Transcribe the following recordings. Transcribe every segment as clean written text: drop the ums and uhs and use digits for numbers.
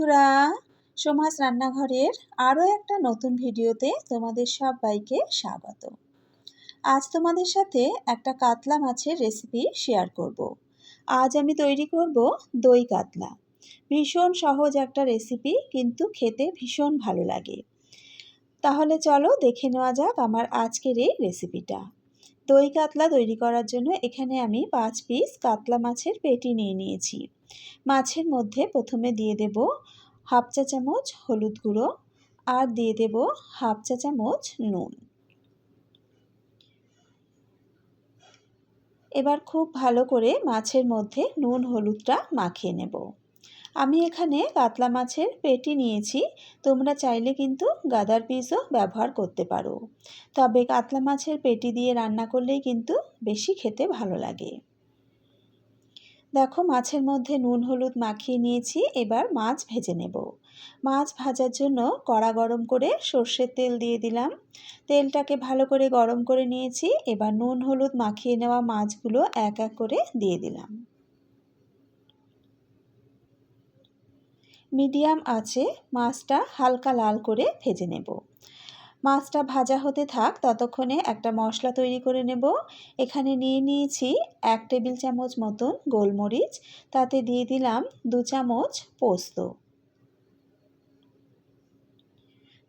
বন্ধুরা, সোমাস রান্নাঘরের আরও একটা নতুন ভিডিওতে তোমাদের সবাইকে স্বাগত। আজ তোমাদের সাথে একটা কাতলা মাছের রেসিপি শেয়ার করব। আজ আমি তৈরি করব দই কাতলা। ভীষণ সহজ একটা রেসিপি, কিন্তু খেতে ভীষণ ভালো লাগে। তাহলে চলো দেখে নেওয়া যাক আমার আজকের এই রেসিপিটা। দই কাতলা তৈরি করার জন্য এখানে আমি 5 পিস কাতলা মাছের পেটি নিয়ে নিয়েছি। মাছের মধ্যে প্রথমে দিয়ে দেব হাফ চা চামচ হলুদ গুঁড়ো আর দিয়ে দেব হাফ চা চামচ নুন। এবার খুব ভালো করে মাছের মধ্যে নুন হলুদটা মাখিয়ে নেব। আমি এখানে কাতলা মাছের পেটি নিয়েছি, তোমরা চাইলে কিন্তু গাদার পিসও ব্যবহার করতে পারো, তবে কাতলা মাছের পেটি দিয়ে রান্না করলেই কিন্তু বেশি খেতে ভালো লাগে। দেখো মাছের মধ্যে নুন হলুদ মাখিয়ে নিয়েছি। এবার মাছ ভেজে নেব। মাছ ভাজার জন্য কড়া গরম করে সর্ষের তেল দিয়ে দিলাম। তেলটাকে ভালো করে গরম করে নিয়েছি। এবার নুন হলুদ মাখিয়ে নেওয়া মাছগুলো এক এক করে দিয়ে দিলাম। মিডিয়াম আঁচে মাছটা হালকা লাল করে ভেজে নেব। মাছটা ভাজা হতে থাক, ততক্ষণে একটা মশলা তৈরি করে নেব। এখানে নিয়ে নিয়েছি 1 টেবিল চামচ মতন গোলমরিচ, তাতে দিয়ে দিলাম 2 চামচ পোস্ত।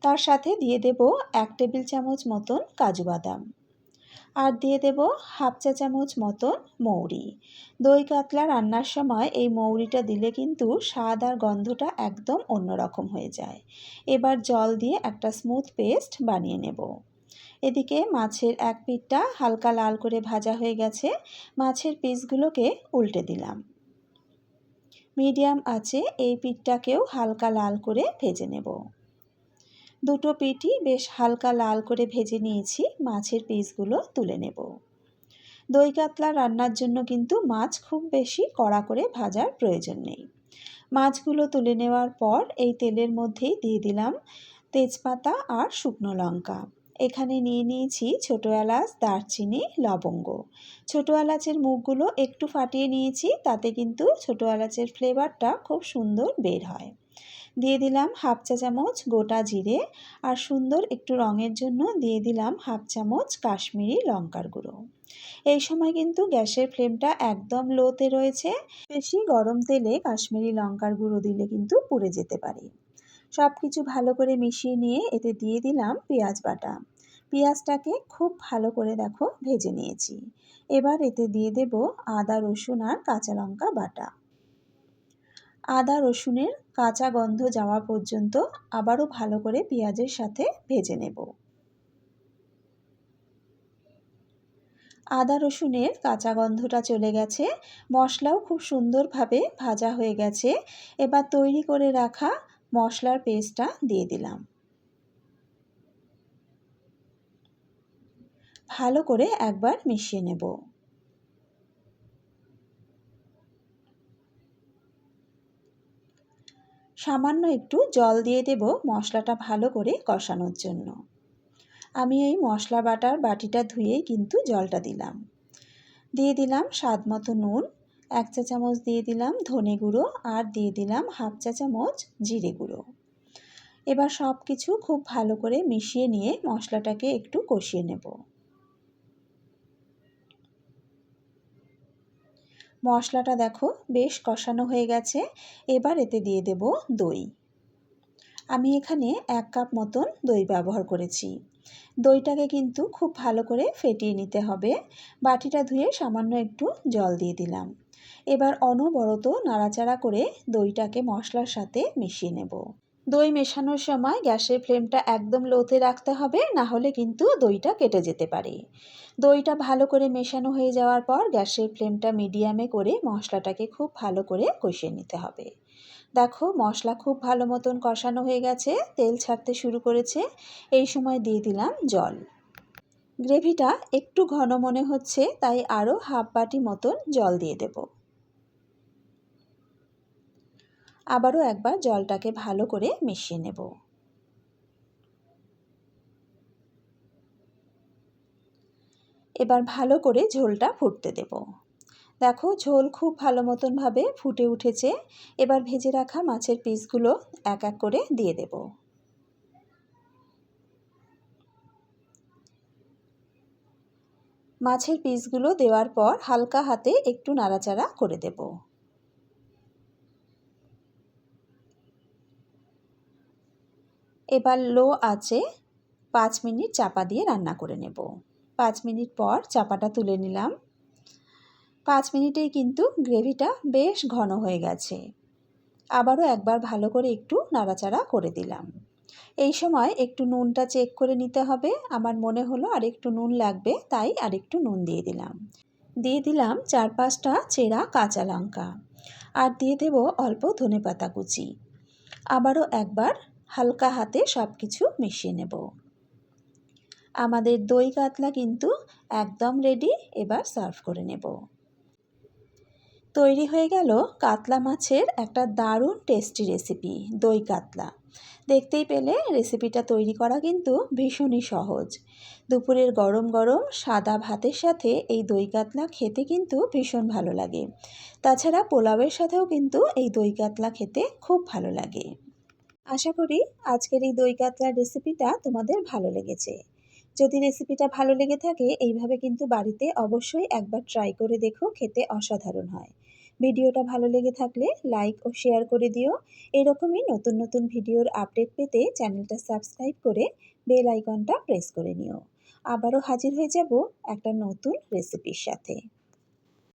তার সাথে দিয়ে দেব 1 টেবিল চামচ মতন কাজু বাদাম, আর দিয়ে দেব হাফ চা চামচ মতন মৌরি। দই কাতলা রান্নার সময় এই মৌরিটা দিলে কিন্তু স্বাদ আর গন্ধটা একদম অন্যরকম হয়ে যায়। এবার জল দিয়ে একটা স্মুথ পেস্ট বানিয়ে নেব। এদিকে মাছের এক পিঠটা হালকা লাল করে ভাজা হয়ে গেছে। মাছের পিসগুলোকে উল্টে দিলাম। মিডিয়াম আঁচে এই পিঠটাকেও হালকা লাল করে ভেজে নেব। দুটো পিঠই বেশ হালকা লাল করে ভেজে নিয়েছি। মাছের পিসগুলো তুলে নেব। দই কাতলা রান্নার জন্য কিন্তু মাছ খুব বেশি কড়া করে ভাজার প্রয়োজন নেই। মাছগুলো তুলে নেওয়ার পর এই তেলের মধ্যেই দিয়ে দিলাম তেজপাতা আর শুকনো লঙ্কা। এখানে নিয়ে নিয়েছি ছোটো এলাচ, দারচিনি, লবঙ্গ। ছোটো এলাচের মুখগুলো একটু ফাটিয়ে নিয়েছি, তাতে কিন্তু ছোটো এলাচের ফ্লেভারটা খুব সুন্দর বের হয়। দিয়ে দিলাম হাফ চা চামচ গোটা জিরে, আর সুন্দর একটু রঙের জন্য দিয়ে দিলাম হাফ চামচ কাশ্মীরি লঙ্কার গুঁড়ো। এই সময় কিন্তু গ্যাসের ফ্লেমটা একদম লোতে রয়েছে। বেশি গরম তেলে কাশ্মীরি লঙ্কার গুঁড়ো দিলে কিন্তু পুড়ে যেতে পারে। সব কিছু ভালো করে মিশিয়ে নিয়ে এতে দিয়ে দিলাম পেঁয়াজ বাটা। পেঁয়াজটাকে খুব ভালো করে দেখো ভেজে নিয়েছি। এবার এতে দিয়ে দেব আদা রসুন আর কাঁচা লঙ্কা বাটা। আদা রসুনের কাঁচা গন্ধ যাওয়া পর্যন্ত আবারও ভালো করে পেঁয়াজের সাথে ভেজে নেব। আদা রসুনের কাঁচা গন্ধটা চলে গেছে, মশলাও খুব সুন্দরভাবে ভাজা হয়ে গেছে। এবার তৈরি করে রাখা মশলার পেস্টটা দিয়ে দিলাম। ভালো করে একবার মিশিয়ে নেব। সামান্য একটু জল দিয়ে দেব মশলাটা ভালো করে কষানোর জন্য। আমি এই মশলা বাটার বাটিটা ধুয়েই কিন্তু জলটা দিলাম। দিয়ে দিলাম স্বাদ মতো নুন, 1 চা চামচ দিয়ে দিলাম ধনে গুঁড়ো, আর দিয়ে দিলাম হাফ চা চামচ জিরে গুঁড়ো। এবার সব কিছু খুব ভালো করে মিশিয়ে নিয়ে মশলাটাকে একটু কষিয়ে নেব। মশলাটা দেখো বেশ কষানো হয়ে গেছে। এবার এতে দিয়ে দেব দই। আমি এখানে 1 কাপ মতন দই ব্যবহার করেছি। দইটাকে কিন্তু খুব ভালো করে ফেটিয়ে নিতে হবে। বাটিটা ধুয়ে সামান্য একটু জল দিয়ে দিলাম। এবার অনবরত নাড়াচাড়া করে দইটাকে মশলার সাথে মিশিয়ে নেব। দই মেশানোর সময় গ্যাসের ফ্লেমটা একদম লোতে রাখতে হবে, না হলে কিন্তু দইটা কেটে যেতে পারে। দইটা ভালো করে মেশানো হয়ে যাওয়ার পর গ্যাসের ফ্লেমটা মিডিয়ামে করে মশলাটাকে খুব ভালো করে কষিয়ে নিতে হবে। দেখো মশলা খুব ভালো মতন কষানো হয়ে গেছে, তেল ছাড়তে শুরু করেছে। এই সময় দিয়ে দিলাম জল। গ্রেভিটা একটু ঘন মনে হচ্ছে, তাই আরও হাফ বাটি মতন জল দিয়ে দেব। আবারও একবার জলটাকে ভালো করে মিশিয়ে নেব। এবার ভালো করে ঝোলটা ফুটতে দেব। দেখো ঝোল খুব ভালো মতনভাবে ফুটে উঠেছে। এবার ভেজে রাখা মাছের পিসগুলো এক এক করে দিয়ে দেব। মাছের পিসগুলো দেওয়ার পর হালকা হাতে একটু নাড়াচাড়া করে দেব। এবার লো আঁচে 5 মিনিট চাপা দিয়ে রান্না করে নেব। 5 মিনিট পর চাপাটা তুলে নিলাম। 5 মিনিটেই কিন্তু গ্রেভিটা বেশ ঘন হয়ে গেছে। আবারও একবার ভালো করে একটু নাড়াচাড়া করে দিলাম। এই সময় একটু নুনটা চেক করে নিতে হবে। আমার মনে হলো আর একটু নুন লাগবে, তাই আর একটু নুন দিয়ে দিলাম। দিয়ে দিলাম 4-5টা চেরা কাঁচা লঙ্কা আর দিয়ে দেব অল্প ধনেপাতা কুচি। আবারও একবার হালকা হাতে সব কিছু মিশিয়ে নেব। আমাদের দই কাতলা কিন্তু একদম রেডি। এবার সার্ভ করে নেব। তৈরি হয়ে গেল কাতলা মাছের একটা দারুণ টেস্টি রেসিপি, দই কাতলা। দেখতেই পেলে রেসিপিটা তৈরি করা কিন্তু ভীষণই সহজ। দুপুরের গরম গরম সাদা ভাতের সাথে এই দই কাতলা খেতে কিন্তু ভীষণ ভালো লাগে। তাছাড়া পোলাওয়ের সাথেও কিন্তু এই দই কাতলা খেতে খুব ভালো লাগে। আশা করি আজকের এই দই কাতলার রেসিপিটা তোমাদের ভালো লেগেছে। যদি রেসিপিটা ভালো লেগে থাকে এইভাবে কিন্তু বাড়িতে অবশ্যই একবার ট্রাই করে দেখো, খেতে অসাধারণ হয়। ভিডিওটা ভালো লেগে থাকলে লাইক ও শেয়ার করে দিও। এরকমই নতুন নতুন ভিডিওর আপডেট পেতে চ্যানেলটা সাবস্ক্রাইব করে বেল আইকনটা প্রেস করে নিও। আবারও হাজির হয়ে যাব একটা নতুন রেসিপির সাথে।